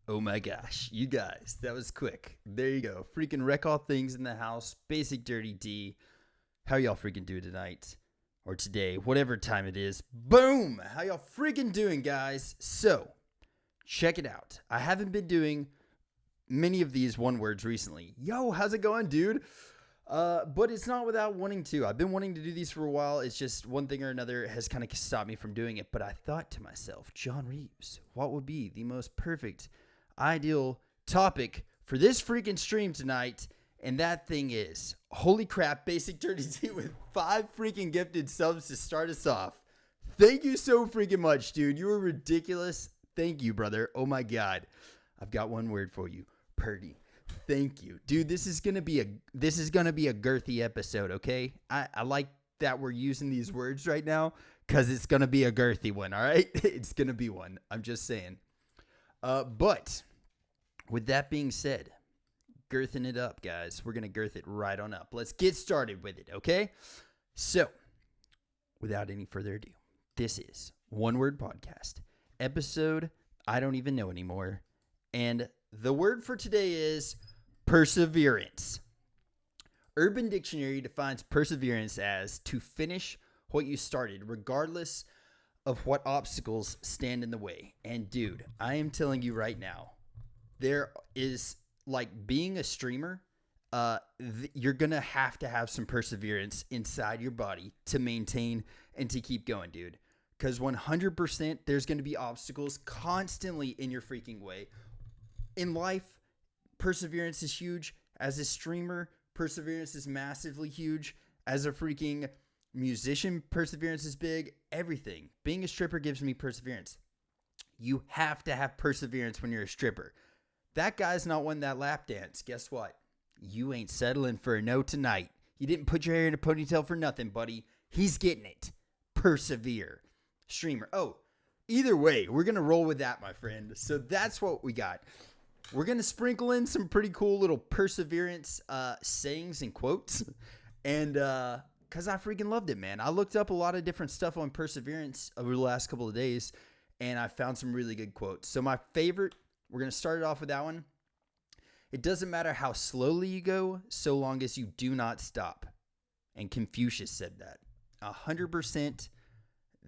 Oh my gosh, you guys, that was quick. There you go. Freaking wreck all things in the house. Basic Dirty D. How y'all freaking doing tonight? Or today, whatever time it is. Boom! How y'all freaking doing, guys? So, check it out. I haven't been doing many of these one words recently. Yo, how's it going, dude? But it's not without wanting to. I've been wanting to do these for a while. It's just one thing or another has kind of stopped me from doing it. But I thought to myself, John Reeves, what would be the most perfect, ideal topic for this freaking stream tonight? And that thing is, holy crap, Basic Dirty D with 5 freaking gifted subs to start us off. Thank you so freaking much, dude. You were ridiculous. Thank you, brother. Oh my God. I've got one word for you. Purdy. Thank you. Dude, this is gonna be a girthy episode, okay? I like that we're using these words right now because it's gonna be a girthy one, all right? It's gonna be one. I'm just saying. But with that being said, girthing it up, guys. We're gonna girth it right on up. Let's get started with it, okay? So, without any further ado, this is One Word Podcast, episode I don't even know anymore. And the word for today is perseverance. Urban Dictionary defines perseverance as to finish what you started, regardless of what obstacles stand in the way. And dude, I am telling you right now, there is, like, being a streamer, you're going to have some perseverance inside your body to maintain and to keep going, dude. Because 100% there's going to be obstacles constantly in your freaking way. In life, perseverance is huge. As a streamer, perseverance is massively huge. As a freaking musician, perseverance is big. Everything. Being a stripper gives me perseverance. You have to have perseverance when you're a stripper. That guy's not won that lap dance. Guess what? You ain't settling for a no tonight. You didn't put your hair in a ponytail for nothing, buddy. He's getting it. Persevere. Streamer. Oh, either way, we're going to roll with that, my friend. So that's what we got. We're going to sprinkle in some pretty cool little perseverance sayings and quotes. And because I freaking loved it, man. I looked up a lot of different stuff on perseverance over the last couple of days, and I found some really good quotes. So my favorite, we're going to start it off with that one. It doesn't matter how slowly you go, so long as you do not stop. And Confucius said that. 100%.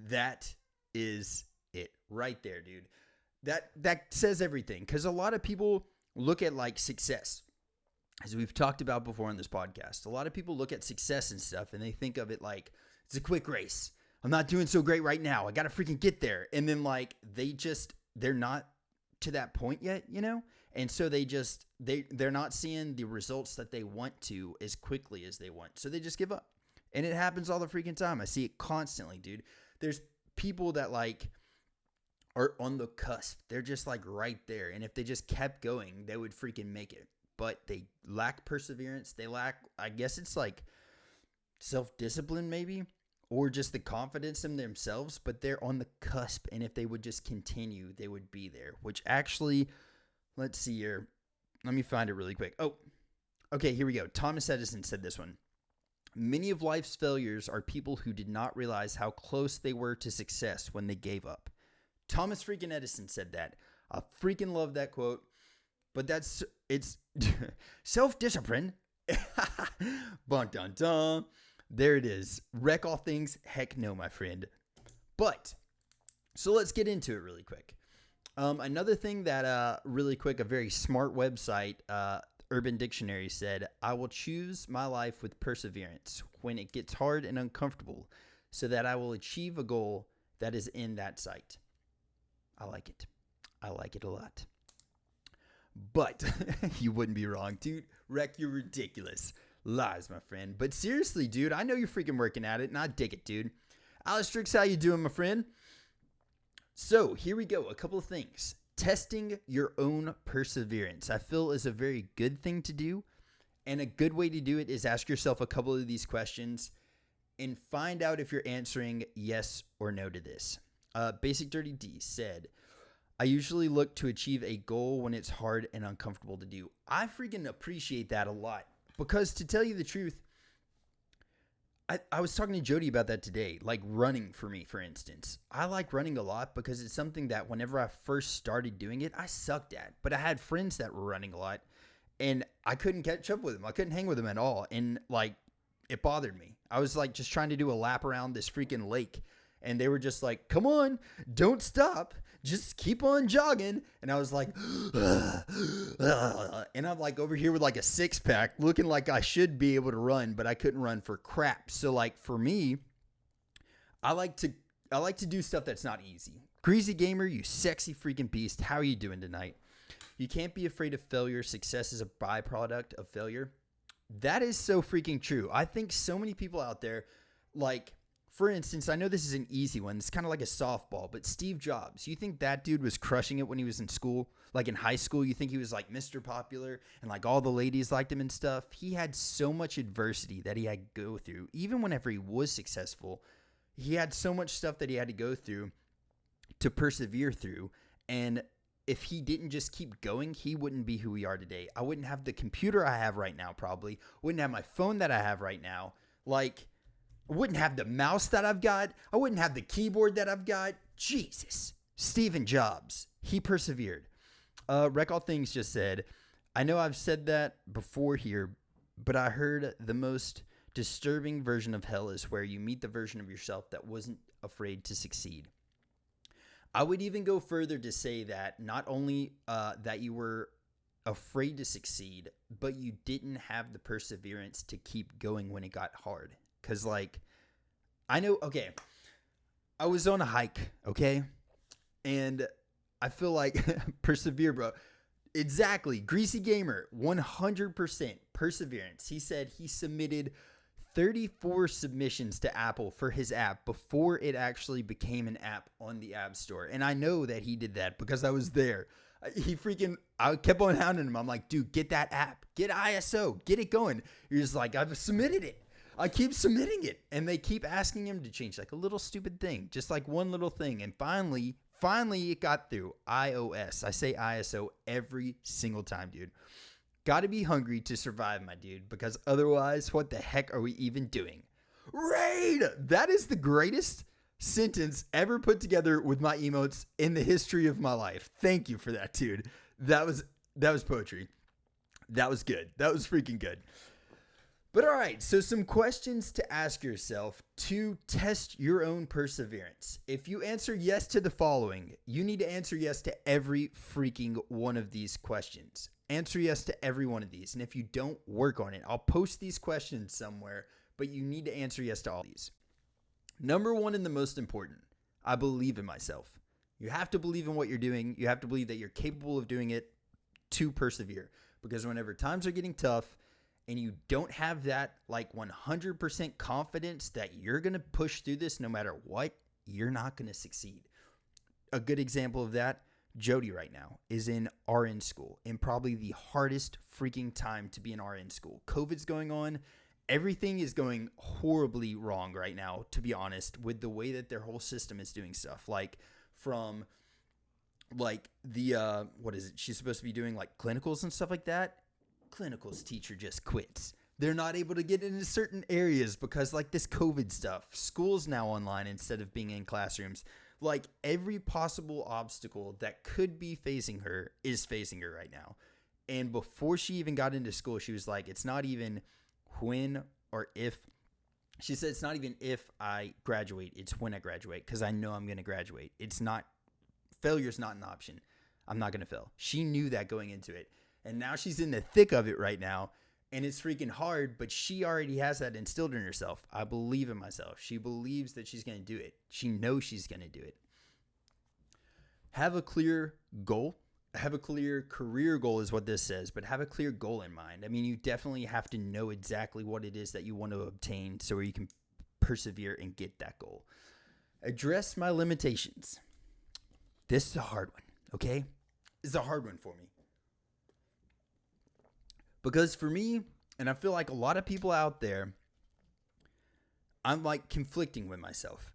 That is it right there, dude. That says everything, because a lot of people look at, like, success, as we've talked about before on this podcast. A lot of people look at success and stuff, and they think of it like it's a quick race. I'm not doing so great right now. I got to freaking get there. And then, like, they're not to that point yet, you know? And so they're not seeing the results that they want to as quickly as they want. So they just give up. And it happens all the freaking time. I see it constantly, dude. There's people that, like, are on the cusp. They're just, like, right there. And if they just kept going, they would freaking make it. But they lack perseverance. They lack, I guess it's like self-discipline maybe, or just the confidence in themselves. But they're on the cusp. And if they would just continue, they would be there. Which actually, let's see here. Let me find it really quick. Oh, okay, here we go. Thomas Edison said this one. Many of life's failures are people who did not realize how close they were to success when they gave up. Thomas freaking Edison said that. I freaking love that quote. But it's self-discipline. Bun dun dun. There it is. Wreck all things. Heck no, my friend. But, so let's get into it really quick. Another thing that, really quick, a very smart website, Urban Dictionary said, I will choose my life with perseverance when it gets hard and uncomfortable so that I will achieve a goal that is in that sight. I like it. I like it a lot. But you wouldn't be wrong, dude. Wreck, you're ridiculous. Lies, my friend. But seriously, dude, I know you're freaking working at it, and I dig it, dude. Alistrix, how you doing, my friend? So here we go. A couple of things. Testing your own perseverance, I feel, is a very good thing to do. And a good way to do it is ask yourself a couple of these questions and find out if you're answering yes or no to this. Basic Dirty D said, I usually look to achieve a goal when it's hard and uncomfortable to do. I freaking appreciate that a lot because, to tell you the truth, I was talking to Jody about that today, like running for me, for instance. I like running a lot because it's something that whenever I first started doing it, I sucked at. But I had friends that were running a lot and I couldn't catch up with them. I couldn't hang with them at all. And like, it bothered me. I was like just trying to do a lap around this freaking lake. And they were just like, come on, don't stop. Just keep on jogging. And I was like, and I'm like over here with like a 6-pack looking like I should be able to run, but I couldn't run for crap. So like for me, I like to do stuff that's not easy. Greasy Gamer, you sexy freaking beast. How are you doing tonight? You can't be afraid of failure. Success is a byproduct of failure. That is so freaking true. I think so many people out there, like, for instance, I know this is an easy one. It's kind of like a softball, but Steve Jobs, you think that dude was crushing it when he was in school? Like in high school, you think he was like Mr. Popular and like all the ladies liked him and stuff? He had so much adversity that he had to go through. Even whenever he was successful, he had so much stuff that he had to go through to persevere through. And if he didn't just keep going, he wouldn't be who we are today. I wouldn't have the computer I have right now, probably. Wouldn't have my phone that I have right now. Like, I wouldn't have the mouse that I've got. I wouldn't have the keyboard that I've got. Jesus. Stephen Jobs. He persevered. Wreck All Things just said, I know I've said that before here, but I heard the most disturbing version of hell is where you meet the version of yourself that wasn't afraid to succeed. I would even go further to say that not only that you were afraid to succeed, but you didn't have the perseverance to keep going when it got hard. Because, like, I know, okay, I was on a hike, okay? And I feel like, persevere, bro. Exactly. Greasy Gamer, 100% perseverance. He said he submitted 34 submissions to Apple for his app before it actually became an app on the App Store. And I know that he did that because I was there. I kept on hounding him. I'm like, dude, get that app. Get ISO. Get it going. He was like, I've submitted it. I keep submitting it. And they keep asking him to change like a little stupid thing. Just like one little thing. And finally it got through. iOS. I say ISO every single time, dude. Got to be hungry to survive, my dude. Because otherwise, what the heck are we even doing? Raid! That is the greatest sentence ever put together with my emotes in the history of my life. Thank you for that, dude. That was poetry. That was good. That was freaking good. But all right, so some questions to ask yourself to test your own perseverance. If you answer yes to the following, you need to answer yes to every freaking one of these questions. Answer yes to every one of these. And if you don't, work on it. I'll post these questions somewhere, but you need to answer yes to all these. Number one and the most important, I believe in myself. You have to believe in what you're doing. You have to believe that you're capable of doing it to persevere. Because whenever times are getting tough, and you don't have that like 100% confidence that you're going to push through this no matter what, you're not going to succeed. A good example of that, Jody right now is in RN school in probably the hardest freaking time to be in RN school. COVID's going on. Everything is going horribly wrong right now, to be honest, with the way that their whole system is doing stuff. Like from like the, what is it? She's supposed to be doing like clinicals and stuff like that. Clinicals teacher just quits. They're not able to get into certain areas because like this COVID stuff. School's now online instead of being in classrooms. Like every possible obstacle that could be facing her is facing her right now. And before she even got into school, she was like, it's not even when or if. She said it's not even if I graduate, it's when I graduate because I know I'm going to graduate. It's not, failure's not an option. I'm not going to fail. She knew that going into it. And now she's in the thick of it right now. And it's freaking hard, but she already has that instilled in herself. I believe in myself. She believes that she's going to do it. She knows she's going to do it. Have a clear goal. Have a clear career goal is what this says, but have a clear goal in mind. I mean, you definitely have to know exactly what it is that you want to obtain so you can persevere and get that goal. Address my limitations. This is a hard one, okay? It's a hard one for me. Because for me, and I feel like a lot of people out there, I'm like conflicting with myself.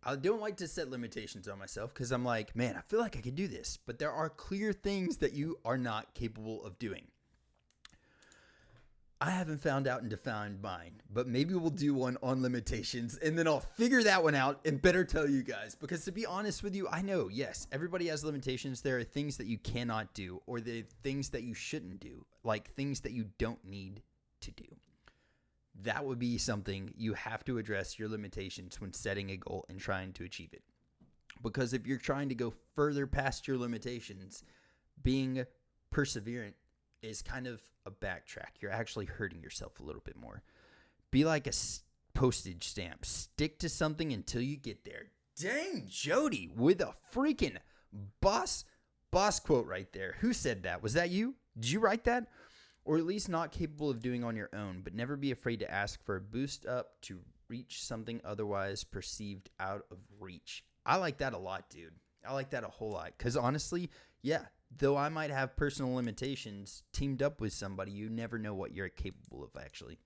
I don't like to set limitations on myself because I'm like, man, I feel like I could do this. But there are clear things that you are not capable of doing. I haven't found out and defined mine, but maybe we'll do one on limitations and then I'll figure that one out and better tell you guys. Because to be honest with you, I know, yes, everybody has limitations. There are things that you cannot do or the things that you shouldn't do, like things that you don't need to do. That would be something you have to address your limitations when setting a goal and trying to achieve it. Because if you're trying to go further past your limitations, being perseverant is kind of a backtrack. You're actually hurting yourself a little bit more. Be like a postage stamp. Stick to something until you get there. Dang, Jody, with a freaking boss quote right there. Who said that? Was that you? Did you write that? Or at least not capable of doing on your own, but never be afraid to ask for a boost up to reach something otherwise perceived out of reach. I like that a lot, dude. I like that a whole lot. Because honestly, yeah, though I might have personal limitations, teamed up with somebody, you never know what you're capable of, actually.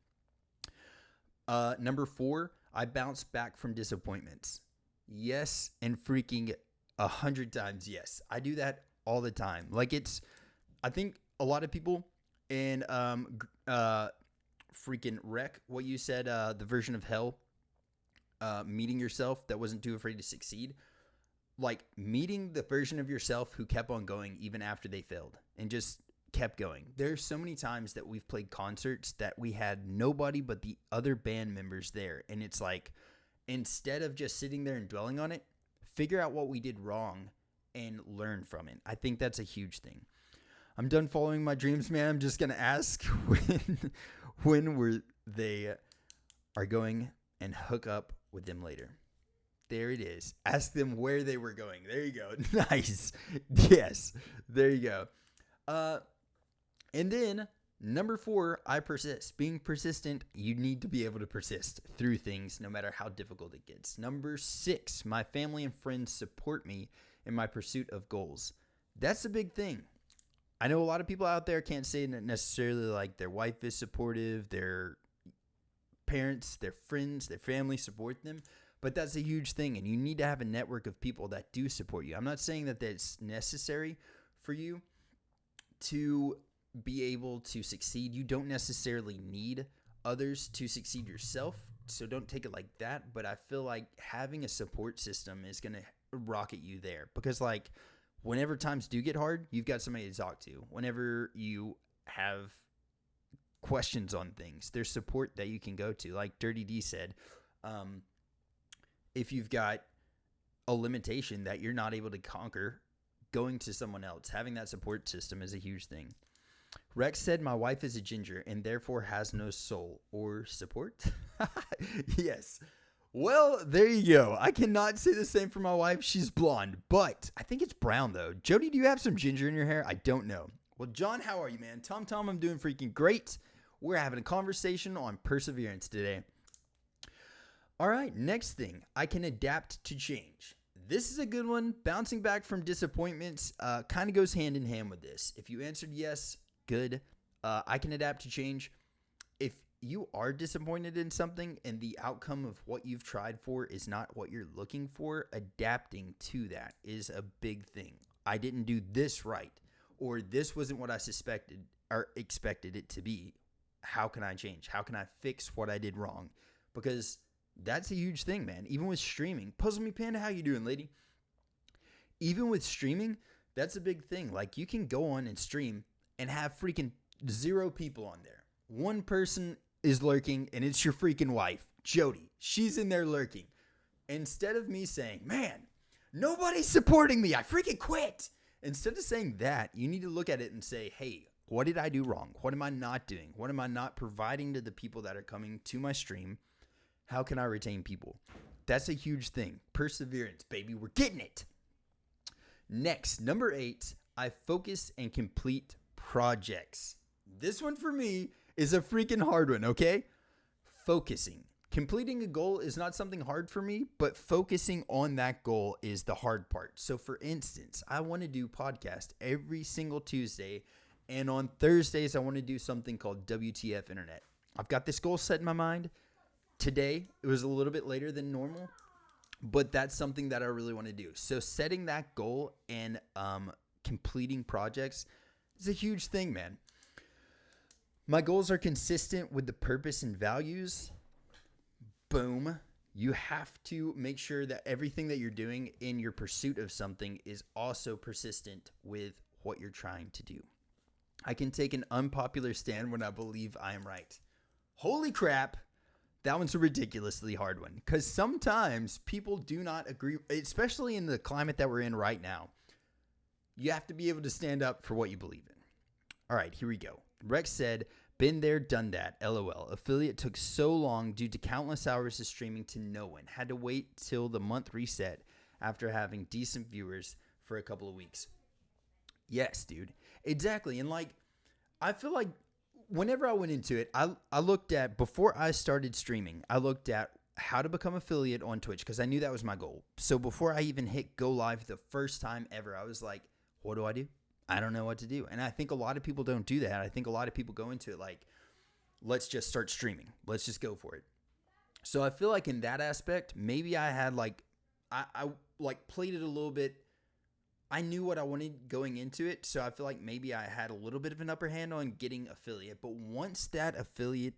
Number 4, I bounce back from disappointments. Yes, and freaking 100 times yes. I do that all the time. Like I think a lot of people in freaking wreck what you said, the version of hell, meeting yourself that wasn't too afraid to succeed. Like meeting the version of yourself who kept on going even after they failed and just kept going. There's so many times that we've played concerts that we had nobody but the other band members there. And it's like, instead of just sitting there and dwelling on it, figure out what we did wrong and learn from it. I think that's a huge thing. I'm done following my dreams, man. I'm just going to ask when they are going and hook up with them later. There it is. Ask them where they were going. There you go. Nice. Yes. There you go. And then number 4, I persist. Being persistent, you need to be able to persist through things no matter how difficult it gets. Number 6, my family and friends support me in my pursuit of goals. That's a big thing. I know a lot of people out there can't say necessarily like their wife is supportive, their parents, their friends, their family support them. But that's a huge thing, and you need to have a network of people that do support you. I'm not saying that that's necessary for you to be able to succeed. You don't necessarily need others to succeed yourself, so don't take it like that. But I feel like having a support system is going to rocket you there because, like, whenever times do get hard, you've got somebody to talk to. Whenever you have questions on things, there's support that you can go to. Like Dirty D said, if you've got a limitation that you're not able to conquer, going to someone else, having that support system is a huge thing. Rex said, my wife is a ginger and therefore has no soul or support. Yes. Well, there you go. I cannot say the same for my wife. She's blonde, but I think it's brown though. Jody, do you have some ginger in your hair? I don't know. Well, John, how are you, man? Tom, I'm doing freaking great. We're having a conversation on perseverance today. All right, next thing, I can adapt to change. This is a good one. Bouncing back from disappointments kind of goes hand in hand with this. If you answered yes, good. I can adapt to change. If you are disappointed in something and the outcome of what you've tried for is not what you're looking for, adapting to that is a big thing. I didn't do this right, or this wasn't what I suspected or expected it to be. How can I change? How can I fix what I did wrong? Because that's a huge thing, man. Even with streaming. Puzzle Me Panda, how you doing, lady? Even with streaming, that's a big thing. Like, you can go on and stream and have freaking 0 people on there. One person is lurking, and it's your freaking wife, Jody. She's in there lurking. Instead of me saying, man, nobody's supporting me, I freaking quit. Instead of saying that, you need to look at it and say, hey, what did I do wrong? What am I not doing? What am I not providing to the people that are coming to my stream? How can I retain people? That's a huge thing. Perseverance, baby. We're getting it. Next, number 8, I focus and complete projects. This one for me is a freaking hard one, okay? Focusing. Completing a goal is not something hard for me, but focusing on that goal is the hard part. So for instance, I want to do podcast every single Tuesday, and on Thursdays, I want to do something called WTF Internet. I've got this goal set in my mind. Today, it was a little bit later than normal, but that's something that I really want to do. So setting that goal and completing projects is a huge thing, man. My goals are consistent with the purpose and values. Boom. You have to make sure that everything that you're doing in your pursuit of something is also persistent with what you're trying to do. I can take an unpopular stand when I believe I am right. Holy crap. That one's a ridiculously hard one because sometimes people do not agree, especially in the climate that we're in right now. You have to be able to stand up for what you believe in. All right, here we go. Rex said, been there, done that. LOL. Affiliate took so long due to countless hours of streaming to no one. Had to wait till the month reset after having decent viewers for a couple of weeks. Yes, dude. Exactly. And like, I feel like whenever I went into it, I looked at, before I started streaming, I looked at how to become affiliate on Twitch because I knew that was my goal. So before I even hit go live the first time ever, I was like, what do I do? I don't know what to do. And I think a lot of people don't do that. I think a lot of people go into it like, let's just start streaming. Let's just go for it. So I feel like in that aspect, maybe I had like, I like played it a little bit. I knew what I wanted going into it. So I feel like maybe I had a little bit of an upper hand on getting affiliate. But once that affiliate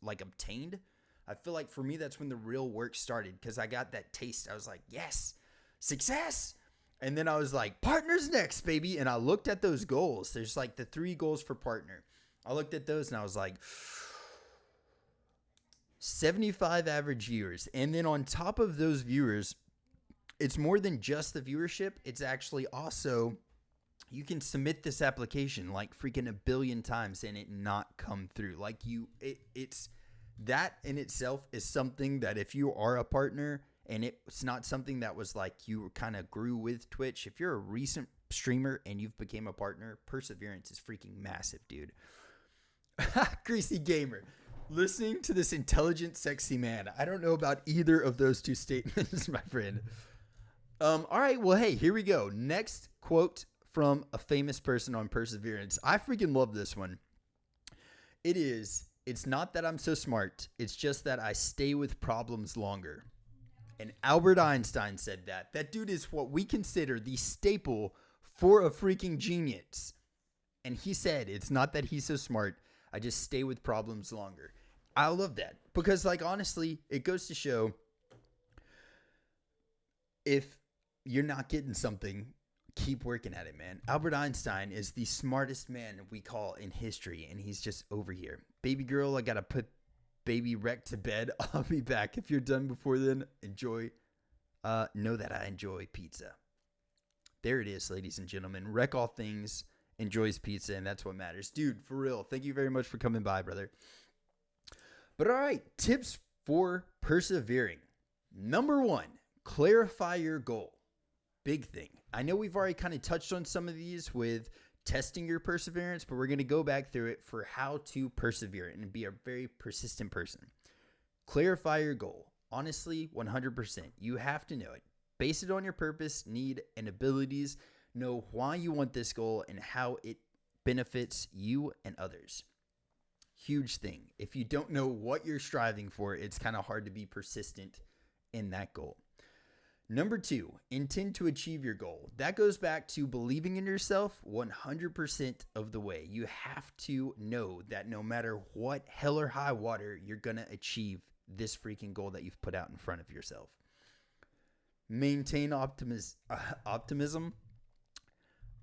like obtained, I feel like for me, that's when the real work started because I got that taste. I was like, yes, success. And then I was like, partners next, baby. And I looked at those goals. There's like the 3 goals for partner. I looked at those and I was like, 75 average viewers. And then on top of those viewers, it's more than just the viewership. It's actually also, you can submit this application like freaking a billion times and it not come through. Like it's that in itself is something that if you are a partner, and it's not something that was like you kind of grew with Twitch. If you're a recent streamer and you've became a partner, perseverance is freaking massive, dude. Greasy gamer. Listening to this intelligent, sexy man. I don't know about either of those two statements, my friend. All right, well, hey, here we go. Next quote from a famous person on Perseverance. I freaking love this one. It's not that I'm so smart. It's just that I stay with problems longer. And Albert Einstein said that. That dude is what we consider the staple for a freaking genius. And he said, it's not that he's so smart. I just stay with problems longer. I love that. Because, like, honestly, it goes to show if you're not getting something, keep working at it, man. Albert Einstein is the smartest man we call in history. And he's just over here. Baby girl, I got to put Baby Wreck to bed. I'll be back. If you're done before then, enjoy. Know that I enjoy pizza. There it is, ladies and gentlemen. Wreck All Things enjoys pizza, and that's what matters. Dude, for real, thank you very much for coming by, brother. But all right, tips for persevering. Number 1, clarify your goal. Big thing. I know we've already kind of touched on some of these with testing your perseverance, but we're going to go back through it for how to persevere and be a very persistent person. Clarify your goal. Honestly, 100%. You have to know it. Base it on your purpose, need, and abilities. Know why you want this goal and how it benefits you and others. Huge thing. If you don't know what you're striving for, it's kind of hard to be persistent in that goal. Number 2, intend to achieve your goal. That goes back to believing in yourself 100% of the way. You have to know that no matter what hell or high water, you're going to achieve this freaking goal that you've put out in front of yourself. Maintain optimism.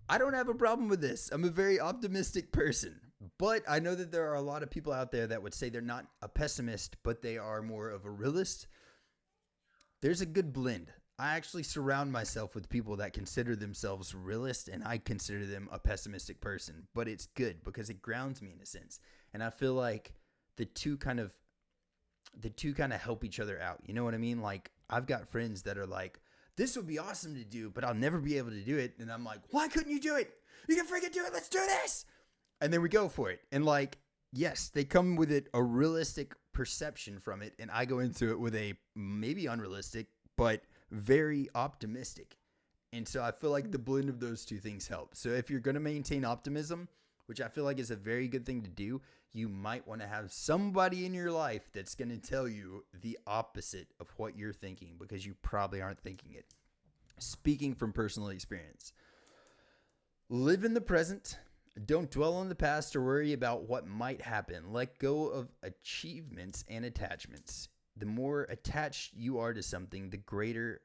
I don't have a problem with this. I'm a very optimistic person. But I know that there are a lot of people out there that would say they're not a pessimist, but they are more of a realist. There's a good blend. I actually surround myself with people that consider themselves realist, and I consider them a pessimistic person. But it's good because it grounds me in a sense. And I feel like the two kind of help each other out. You know what I mean? Like, I've got friends that are like, this would be awesome to do, but I'll never be able to do it. And I'm like, why couldn't you do it? You can freaking do it. Let's do this. And then we go for it. And like, yes, they come with it, a realistic perception from it. And I go into it with a maybe unrealistic, but very optimistic. And so I feel like the blend of those two things help. So if you're going to maintain optimism, which I feel like is a very good thing to do, you might want to have somebody in your life that's going to tell you the opposite of what you're thinking because you probably aren't thinking it. Speaking from personal experience, live in the present. Don't dwell on the past or worry about what might happen. Let go of achievements and attachments. The more attached you are to something, the greater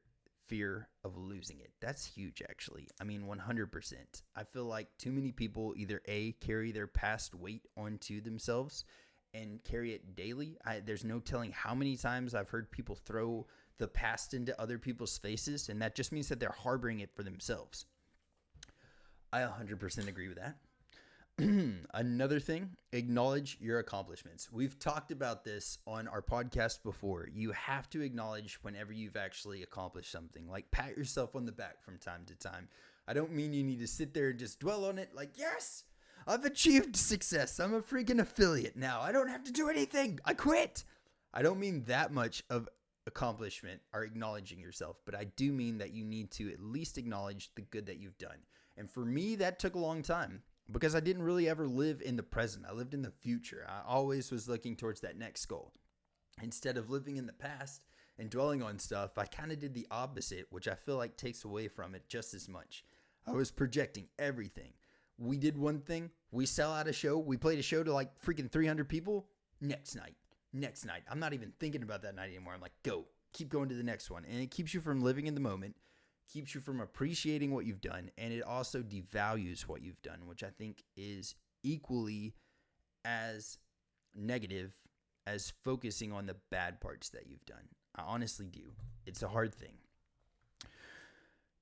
fear of losing it. That's huge, actually. I mean, 100%. I feel like too many people either A, carry their past weight onto themselves and carry it daily. There's no telling how many times I've heard people throw the past into other people's faces, and that just means that they're harboring it for themselves. I 100% agree with that. Another thing, acknowledge your accomplishments. We've talked about this on our podcast before. You have to acknowledge whenever you've actually accomplished something. Like, pat yourself on the back from time to time. I don't mean you need to sit there and just dwell on it like, yes, I've achieved success. I'm a freaking affiliate now. I don't have to do anything. I quit. I don't mean that much of accomplishment or acknowledging yourself, but I do mean that you need to at least acknowledge the good that you've done. And for me, that took a long time. Because I didn't really ever live in the present. I lived in the future. I always was looking towards that next goal. Instead of living in the past and dwelling on stuff, I kind of did the opposite, which I feel like takes away from it just as much. I was projecting everything. We did one thing. We sell out a show. We played a show to like freaking 300 people. Next night. I'm not even thinking about that night anymore. I'm like, go. Keep going to the next one. And it keeps you from living in the moment. Keeps you from appreciating what you've done, and it also devalues what you've done, which I think is equally as negative as focusing on the bad parts that you've done. I honestly do. It's a hard thing.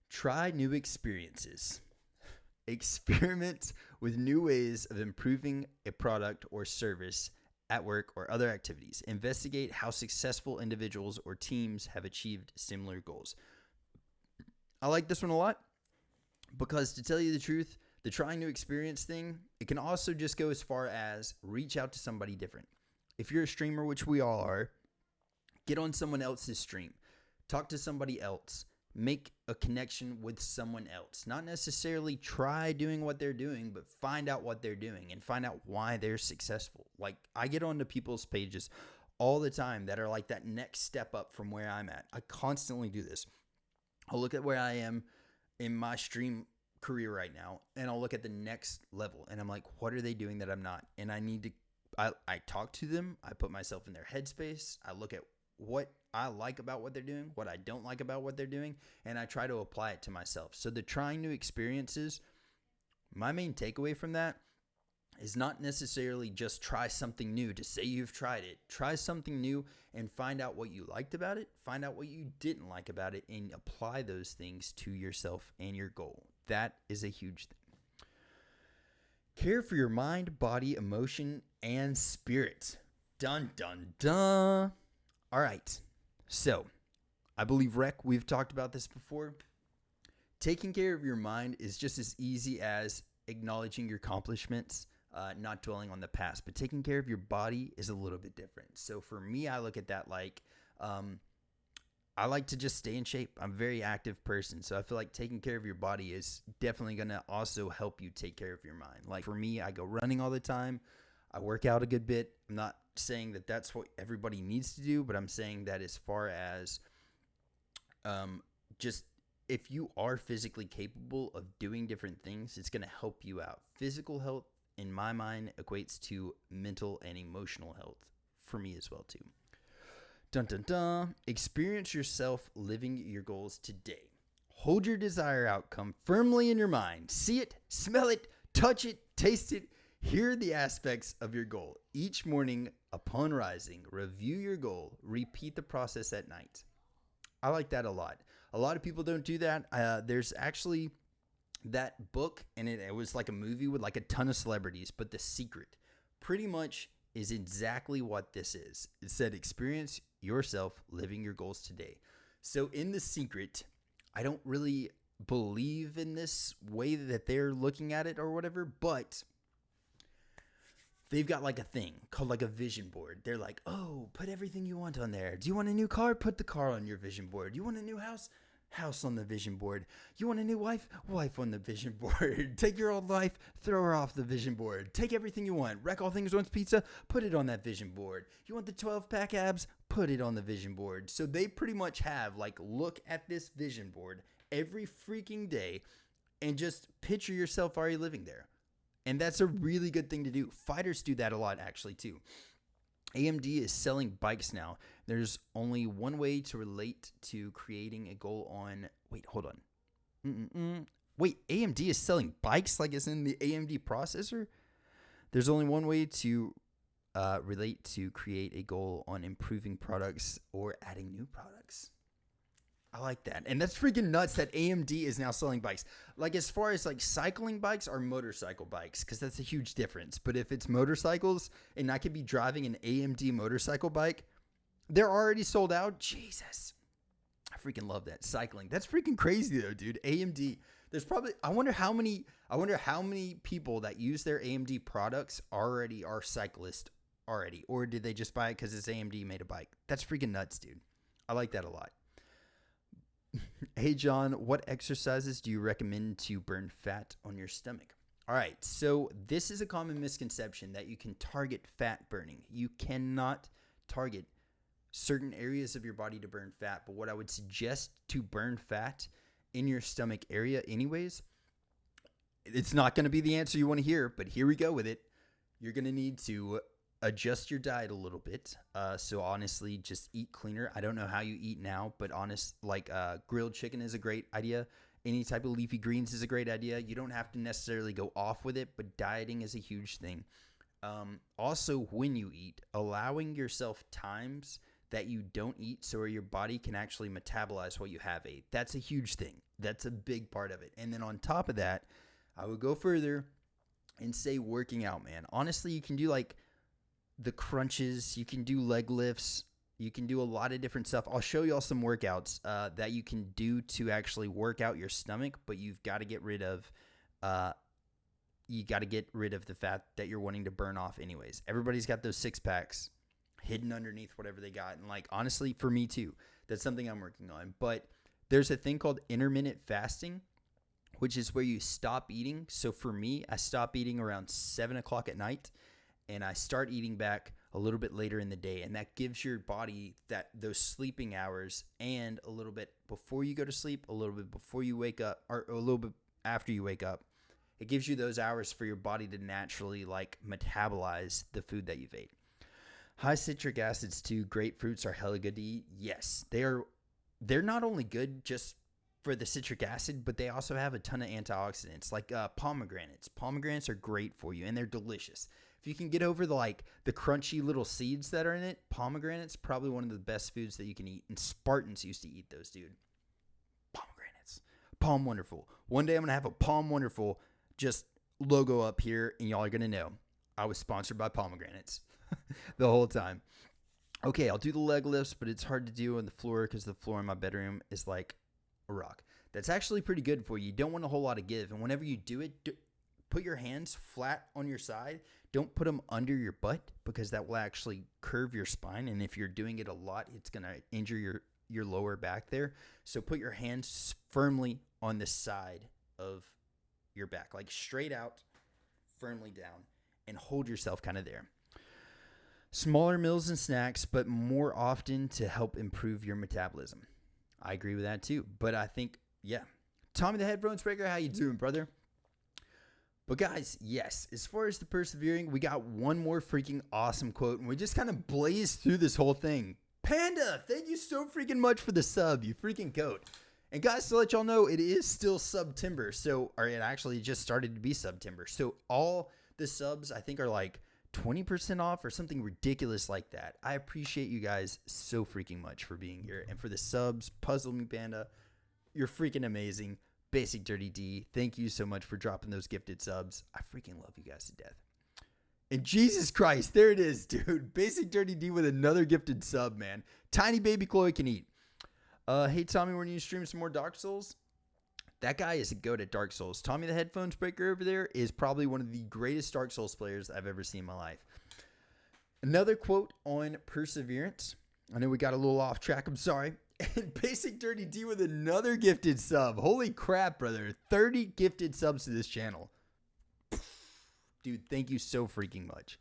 Try new experiences. Experiment with new ways of improving a product or service at work or other activities. Investigate how successful individuals or teams have achieved similar goals. I like this one a lot because, to tell you the truth, the trying new experience thing, it can also just go as far as reach out to somebody different. If you're a streamer, which we all are, get on someone else's stream. Talk to somebody else. Make a connection with someone else. Not necessarily try doing what they're doing, but find out what they're doing and find out why they're successful. Like, I get onto people's pages all the time that are like that next step up from where I'm at. I constantly do this. I'll look at where I am in my stream career right now, and I'll look at the next level, and I'm like, what are they doing that I'm not? And I talk to them. I put myself in their headspace. I look at what I like about what they're doing, what I don't like about what they're doing, and I try to apply it to myself. So the trying new experiences, my main takeaway from that is not necessarily just try something new to say you've tried it. Try something new and find out what you liked about it, find out what you didn't like about it, and apply those things to yourself and your goal. That is a huge thing. Care for your mind, body, emotion, and spirit. Dun, dun, dun. All right. So, I believe, we've talked about this before. Taking care of your mind is just as easy as acknowledging your accomplishments, not dwelling on the past, but taking care of your body is a little bit different. So for me, I look at that like, I like to just stay in shape. I'm a very active person. So I feel like taking care of your body is definitely going to also help you take care of your mind. Like for me, I go running all the time. I work out a good bit. I'm not saying that that's what everybody needs to do, but I'm saying that as far as, just if you are physically capable of doing different things, it's going to help you out. Physical health, in my mind, equates to mental and emotional health for me as well, too. Dun, dun, dun. Experience yourself living your goals today. Hold your desired outcome firmly in your mind. See it, smell it, touch it, taste it. Hear the aspects of your goal. Each morning upon rising, review your goal. Repeat the process at night. I like that a lot. A lot of people don't do that. There's actually that book, and it was like a movie with like a ton of celebrities, but The Secret pretty much is exactly what this is. It said, experience yourself living your goals today. So in The Secret, I don't really believe in this way that they're looking at it or whatever, but they've got like a thing called like a vision board. They're like, oh, put everything you want on there. Do you want a new car? Put the car on your vision board. You want a new house? House on the vision board. You want a new wife? Wife on the vision board. Take your old life, throw her off the vision board. Take everything you want. Wreck All Things Once Pizza, put it on that vision board. You want the 12-pack abs? Put it on the vision board. So they pretty much have like, look at this vision board every freaking day and just picture yourself already living there. And that's a really good thing to do. Fighters do that a lot, actually, too. AMD is selling bikes now. There's only one way to relate to creating a goal on... Wait, hold on. Wait, AMD is selling bikes like it's in the AMD processor? There's only one way to relate to create a goal on improving products or adding new products. I like that. And that's freaking nuts that AMD is now selling bikes. Like as far as like cycling bikes or motorcycle bikes, because that's a huge difference. But if it's motorcycles and I could be driving an AMD motorcycle bike, they're already sold out. Jesus. I freaking love that. Cycling. That's freaking crazy though, dude. AMD. There's probably, I wonder how many people that use their AMD products already are cyclists already. Or did they just buy it because it's AMD made a bike? That's freaking nuts, dude. I like that a lot. Hey, John, what exercises do you recommend to burn fat on your stomach? All right, so this is a common misconception that you can target fat burning. You cannot target certain areas of your body to burn fat, but what I would suggest to burn fat in your stomach area anyways, it's not going to be the answer you want to hear, but here we go with it. You're going to need to adjust your diet a little bit. So honestly, just eat cleaner. I don't know how you eat now, but grilled chicken is a great idea. Any type of leafy greens is a great idea. You don't have to necessarily go off with it, but dieting is a huge thing. Also, when you eat, allowing yourself times that you don't eat so your body can actually metabolize what you have ate. That's a huge thing. That's a big part of it. And then on top of that, I would go further and say working out, man. Honestly, you can do like the crunches, you can do leg lifts, you can do a lot of different stuff. I'll show y'all some workouts that you can do to actually work out your stomach, but you've got to get rid of the fat that you're wanting to burn off anyways. Everybody's got those six packs hidden underneath whatever they got. And like, honestly, for me too, that's something I'm working on. But there's a thing called intermittent fasting, which is where you stop eating. So for me, I stop eating around 7 o'clock at night. And I start eating back a little bit later in the day. And that gives your body those sleeping hours and a little bit before you go to sleep, a little bit before you wake up, or a little bit after you wake up. It gives you those hours for your body to naturally like metabolize the food that you've ate. High citric acids too. Grapefruits are hella good to eat. Yes, they're not only good just for the citric acid, but they also have a ton of antioxidants like pomegranates. Pomegranates are great for you and they're delicious. If you can get over the crunchy little seeds that are in it, pomegranates, probably one of the best foods that you can eat. And Spartans used to eat those, dude. Pomegranates. Palm Wonderful. One day I'm going to have a Palm Wonderful just logo up here, and y'all are going to know I was sponsored by Pomegranates the whole time. Okay, I'll do the leg lifts, but it's hard to do on the floor because the floor in my bedroom is like a rock. That's actually pretty good for you. You don't want a whole lot of give. And whenever you do it, put your hands flat on your side. Don't put them under your butt because that will actually curve your spine. And if you're doing it a lot, it's going to injure your lower back there. So put your hands firmly on the side of your back, like straight out, firmly down, and hold yourself kind of there. Smaller meals and snacks, but more often to help improve your metabolism. I agree with that too. But I think, yeah. Tommy the Headphones Breaker, how you doing, brother? But guys, yes, as far as the persevering, we got one more freaking awesome quote, and we just kind of blazed through this whole thing. Panda, thank you so freaking much for the sub, you freaking goat. And guys, to let y'all know, it is still September, or it actually just started to be September. So all the subs, I think, are like 20% off or something ridiculous like that. I appreciate you guys so freaking much for being here. And for the subs, Puzzle Me Panda, you're freaking amazing. Basic Dirty D, thank you so much for dropping those gifted subs. I freaking love you guys to death. And Jesus Christ, there it is, dude. Basic Dirty D with another gifted sub, man. Tiny baby Chloe can eat. Hey, Tommy, when you stream some more Dark Souls? That guy is a goat at Dark Souls. Tommy the Headphones Breaker over there is probably one of the greatest Dark Souls players I've ever seen in my life. Another quote on perseverance. I know we got a little off track. I'm sorry. And Basic Dirty D with another gifted sub. Holy crap, brother. 30 gifted subs to this channel. Dude, thank you so freaking much.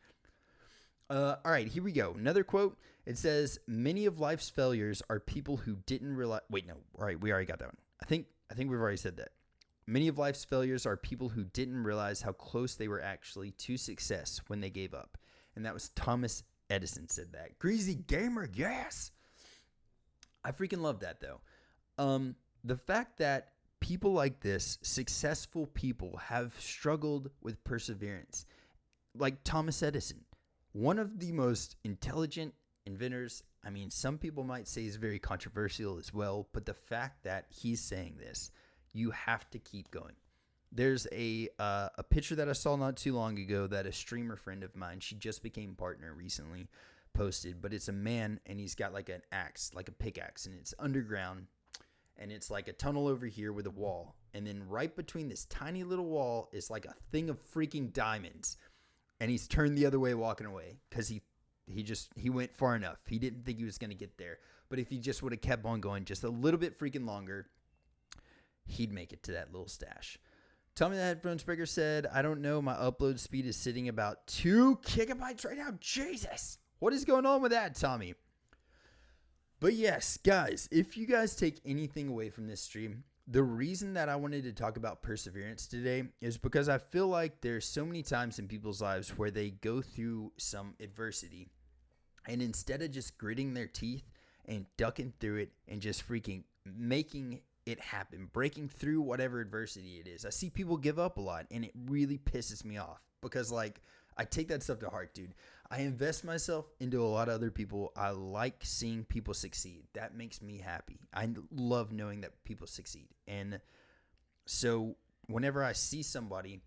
All right, here we go. Another quote. It says, many of life's failures are people who didn't realize... Wait, no. All right, we already got that one. I think we've already said that. Many of life's failures are people who didn't realize how close they were actually to success when they gave up. And that was Thomas Edison said that. Greasy gamer, yes. I freaking love that though. The fact that people like this, successful people, have struggled with perseverance. Like Thomas Edison, one of the most intelligent inventors. I mean, some people might say he's very controversial as well, but the fact that he's saying this, you have to keep going. There's a picture that I saw not too long ago that a streamer friend of mine, she just became partner recently, posted, but it's a man and he's got like an axe, like a pickaxe, and it's underground, and it's like a tunnel over here with a wall, and then right between this tiny little wall is like a thing of freaking diamonds, and he's turned the other way walking away because he went far enough. He didn't think he was going to get there, but if he just would have kept on going just a little bit freaking longer, he'd make it to that little stash. Tommy the Headphones Breaker said, I don't know, my upload speed is sitting about 2 gigabytes right now. Jesus. What is going on with that, Tommy? But yes, guys, if you guys take anything away from this stream, the reason that I wanted to talk about perseverance today is because I feel like there's so many times in people's lives where they go through some adversity, and instead of just gritting their teeth and ducking through it and just freaking making it happen, breaking through whatever adversity it is, I see people give up a lot, and it really pisses me off because, like, I take that stuff to heart, dude. I invest myself into a lot of other people. I like seeing people succeed. That makes me happy. I love knowing that people succeed. And so whenever I see somebody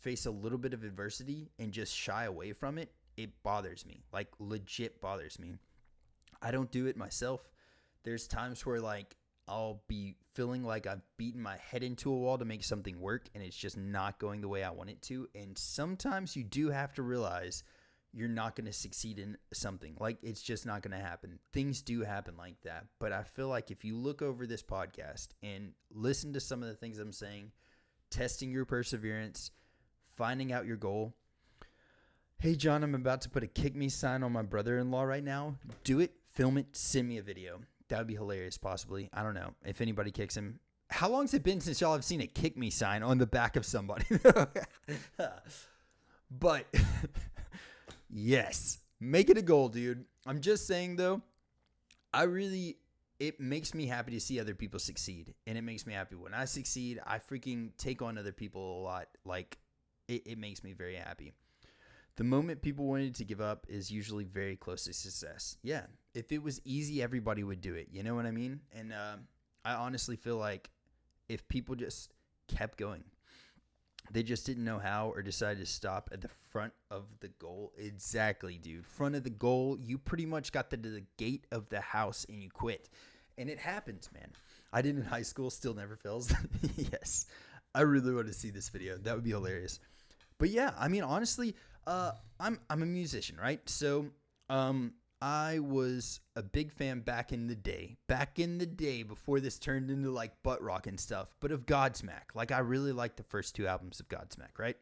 face a little bit of adversity and just shy away from it, it bothers me. Like, legit bothers me. I don't do it myself. There's times where, like, I'll be feeling like I've beaten my head into a wall to make something work, and it's just not going the way I want it to. And sometimes you do have to realize you're not going to succeed in something. Like, it's just not going to happen. Things do happen like that. But I feel like if you look over this podcast and listen to some of the things I'm saying, testing your perseverance, finding out your goal. Hey, John, I'm about to put a kick me sign on my brother-in-law right now. Do it, film it, send me a video. That would be hilarious, possibly. I don't know if anybody kicks him. How long has it been since y'all have seen a kick me sign on the back of somebody? But yes, make it a goal, dude. I'm just saying, though, it makes me happy to see other people succeed. And it makes me happy when I succeed. I freaking take on other people a lot. Like, it makes me very happy. The moment people wanted to give up is usually very close to success. Yeah, if it was easy, everybody would do it. You know what I mean? And I honestly feel like if people just kept going, they just didn't know how or decided to stop at the front of the goal. Exactly, dude. Front of the goal, you pretty much got to the gate of the house and you quit. And it happens, man. I did in high school, still never fails. Yes, I really want to see this video. That would be hilarious. But yeah, I mean, honestly, I'm a musician, right? So I was a big fan back in the day before this turned into like butt rock and stuff, but of Godsmack. Like, I really liked the first 2 albums of Godsmack, right?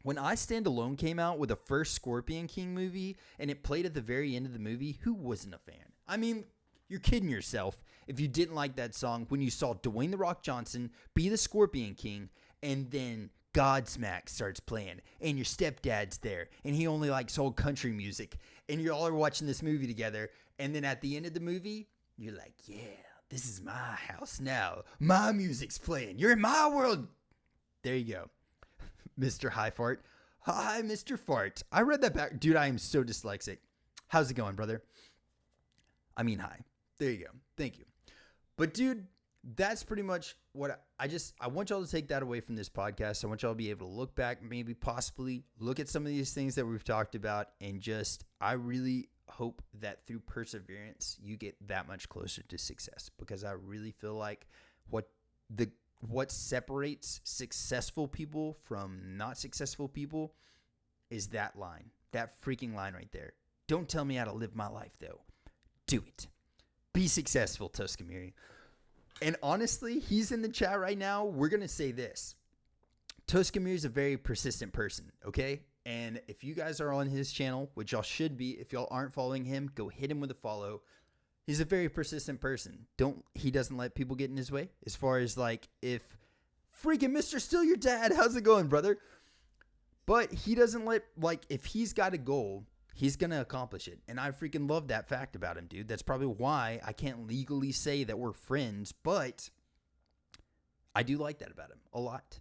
When I Stand Alone came out with the first Scorpion King movie and it played at the very end of the movie, who wasn't a fan? I mean, you're kidding yourself if you didn't like that song when you saw Dwayne "The Rock" Johnson be the Scorpion King and then Godsmack starts playing and your stepdad's there and he only likes old country music and you all are watching this movie together, and then at the end of the movie you're like, yeah, this is my house now, my music's playing, you're in my world. There you go. Mr. High Fart. Hi, Mr. Fart. I read that back. Dude, I am so dyslexic. How's it going, brother? I mean, hi. There you go. Thank you. But dude, that's pretty much what I want y'all to take that away from this podcast. I want y'all to be able to look back, maybe possibly look at some of these things that we've talked about, and I really hope that through perseverance, you get that much closer to success, because I really feel like what separates successful people from not successful people is that line, that freaking line right there. Don't tell me how to live my life, though. Do it. Be successful, Tuscamiri. And honestly, he's in the chat right now. We're going to say this. Tuscamiri is a very persistent person, okay? And if you guys are on his channel, which y'all should be, if y'all aren't following him, go hit him with a follow. He's a very persistent person. He doesn't let people get in his way. As far as like, if freaking Mr. Still Your Dad. How's it going, brother? But he doesn't if he's got a goal, he's going to accomplish it. And I freaking love that fact about him, dude. That's probably why I can't legally say that we're friends, but I do like that about him a lot.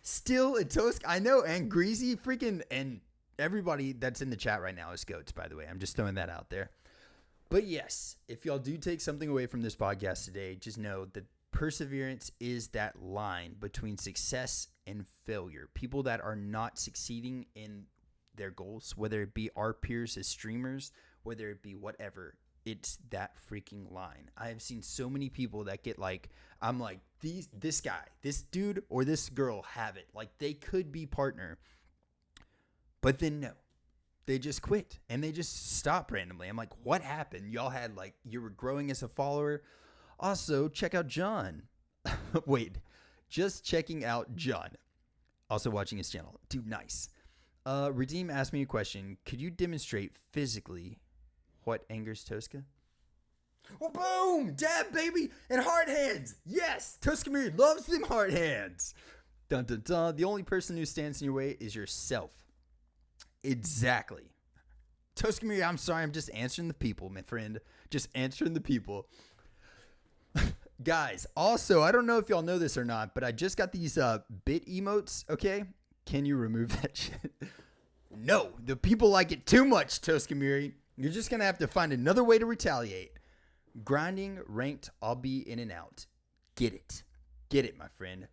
Still a toast. I know. And Greasy and everybody that's in the chat right now is goats, by the way. I'm just throwing that out there. But yes, if y'all do take something away from this podcast today, just know that perseverance is that line between success and failure. People that are not succeeding in their goals, whether it be our peers as streamers, whether it be whatever, it's that freaking line. I have seen so many people that get I'm like, this guy, this dude or this girl have it. Like they could be partner, but then no, they just quit and they just stop randomly. I'm like, what happened? Y'all had you were growing as a follower. Also, check out John. Wait, just checking out John. Also watching his channel. Dude, nice. Redeem asked me a question. Could you demonstrate physically what angers Tosca? Oh, boom! Dab, baby! And hard hands! Yes! Tosca Miri loves them hard hands! Dun, dun, dun. The only person who stands in your way is yourself. Exactly. Tosca Miri, I'm sorry. I'm just answering the people, my friend. Just answering the people. Guys, also, I don't know if y'all know this or not, but I just got these bit emotes, okay? Can you remove that shit? No, the people like it too much, Tosca Miri. You're just going to have to find another way to retaliate. Grinding, ranked, I'll be in and out. Get it. Get it, my friend.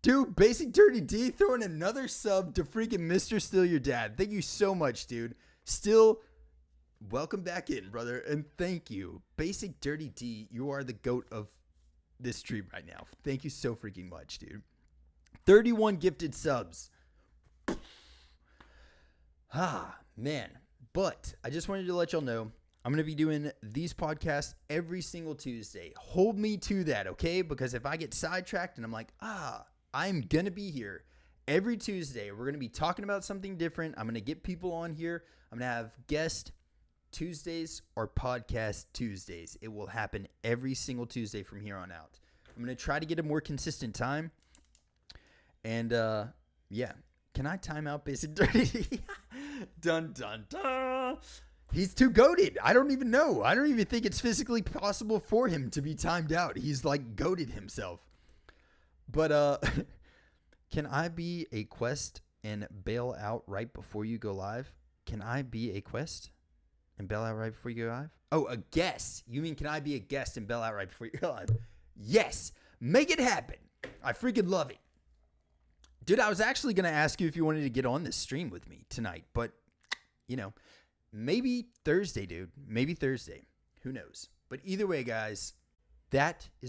Dude, Basic Dirty D throwing another sub to freaking Mr. Still Your Dad. Thank you so much, dude. Still, welcome back in, brother. And thank you. Basic Dirty D, you are the goat of this stream right now. Thank you so freaking much, dude. 31 gifted subs. Man. But I just wanted to let y'all know I'm going to be doing these podcasts every single Tuesday. Hold me to that, okay? Because if I get sidetracked and I'm like, I'm going to be here every Tuesday. We're going to be talking about something different. I'm going to get people on here. I'm going to have guest Tuesdays or podcast Tuesdays. It will happen every single Tuesday from here on out. I'm going to try to get a more consistent time. And, yeah. Can I time out Basic Dirty? Dun, dun, dun. He's too goated. I don't even know. I don't even think it's physically possible for him to be timed out. He's goated himself. But can I be a quest and bail out right before you go live? Can I be a quest and bail out right before you go live? Oh, a guest. You mean can I be a guest and bail out right before you go live? Yes. Make it happen. I freaking love it. Dude, I was actually going to ask you if you wanted to get on this stream with me tonight, but, maybe Thursday, dude. Maybe Thursday. Who knows? But either way, guys, that is